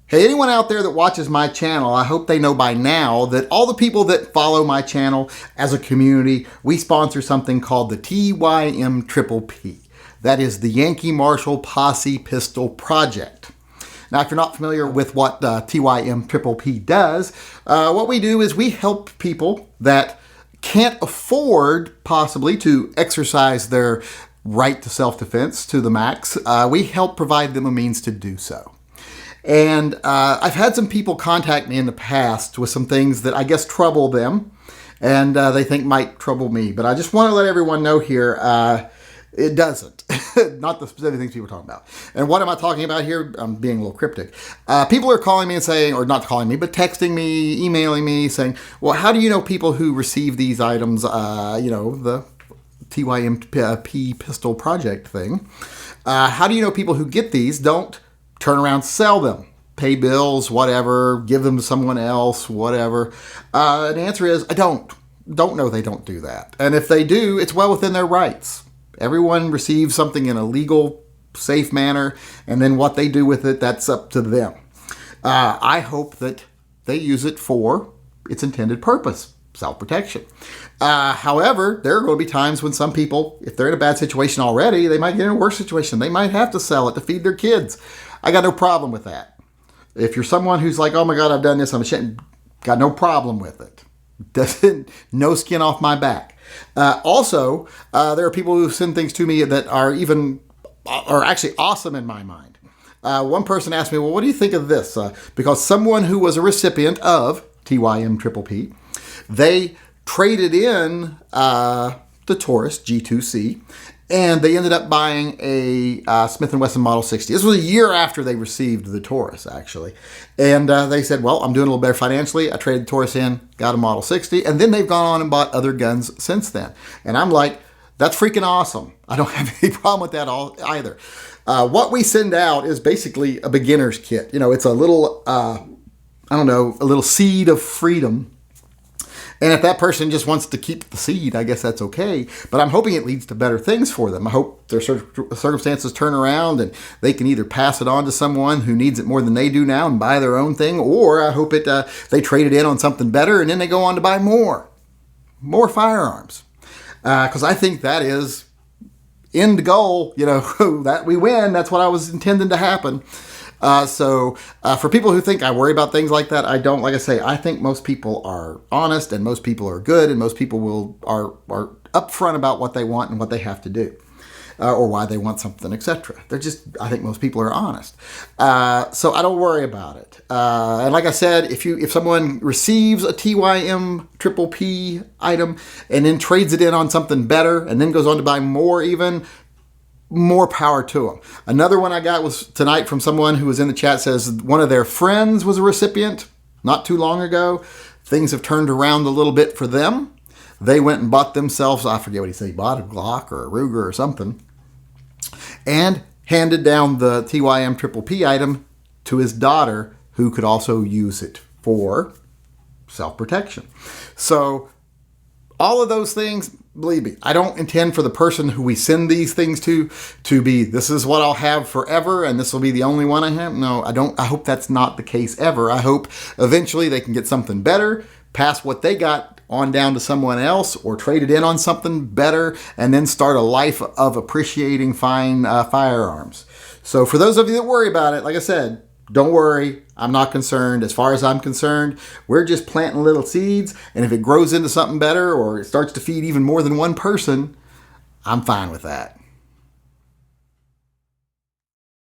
Hey, anyone out there that watches my channel, I hope they know by now that all the people that follow my channel as a community, we sponsor something called the TYM Triple P. That is the Yankee Marshall Posse Pistol Project. Now, if you're not familiar with what TYM Triple P does, what we do is we help people that can't afford possibly to exercise their right to self-defense to the max. We help provide them a means to do so. And I've had some people contact me in the past with some things that I guess trouble them and they think might trouble me. But I just want to let everyone know here, it doesn't. Not the specific things people are talking about. And what am I talking about here? I'm being a little cryptic. People are calling me and saying, or not calling me, but texting me, emailing me saying, well, how do you know people who receive these items, the TYM pistol project thing? How do you know people who get these don't turn around, sell them, pay bills, whatever, give them to someone else, whatever? The answer is, I don't know they don't do that. And if they do, it's well within their rights. Everyone receives something in a legal, safe manner, and then what they do with it, that's up to them. I hope that they use it for its intended purpose, self-protection. However, there are going to be times when some people, if they're in a bad situation already, they might get in a worse situation. They might have to sell it to feed their kids. I got no problem with that. If you're someone who's like, oh my God, I've done this, I'm ashamed, got no problem with it. No skin off my back. Also, there are people who send things to me that are actually awesome in my mind. One person asked me, well, what do you think of this? Because someone who was a recipient of TYM Triple P, they traded in the Taurus G2C, and they ended up buying a Smith & Wesson Model 60. This was a year after they received the Taurus, actually. And they said, well, I'm doing a little better financially. I traded the Taurus in, got a Model 60, and then they've gone on and bought other guns since then. And I'm like, that's freaking awesome. I don't have any problem with that either. What we send out is basically a beginner's kit. You know, it's a little, a little seed of freedom. And if that person just wants to keep the seed, I guess that's okay. But I'm hoping it leads to better things for them. I hope their circumstances turn around and they can either pass it on to someone who needs it more than they do now and buy their own thing, or I hope they trade it in on something better and then they go on to buy more firearms. Because I think that is end goal, that we win. That's what I was intending to happen. So for people who think I worry about things like that, I don't. Like I say, I think most people are honest and most people are good and most people are upfront about what they want and what they have to do, or why they want something, etc. I think most people are honest. So I don't worry about it. And like I said, if someone receives a TYM Triple P item and then trades it in on something better and then goes on to buy more even, more power to them. Another one I got was tonight from someone who was in the chat, says one of their friends was a recipient not too long ago. Things have turned around a little bit for them. They went and bought themselves, I forget what he said, he bought a Glock or a Ruger or something, and handed down the TYM Triple P item to his daughter, who could also use it for self-protection. So all of those things, believe me, I don't intend for the person who we send these things to be, this is what I'll have forever and this will be the only one I have. No, I don't. I hope that's not the case ever. I hope eventually they can get something better, pass what they got on down to someone else, or trade it in on something better, and then start a life of appreciating fine firearms. So for those of you that worry about it, like I said, don't worry, I'm not concerned. As far as I'm concerned, we're just planting little seeds, and if it grows into something better or it starts to feed even more than one person, I'm fine with that.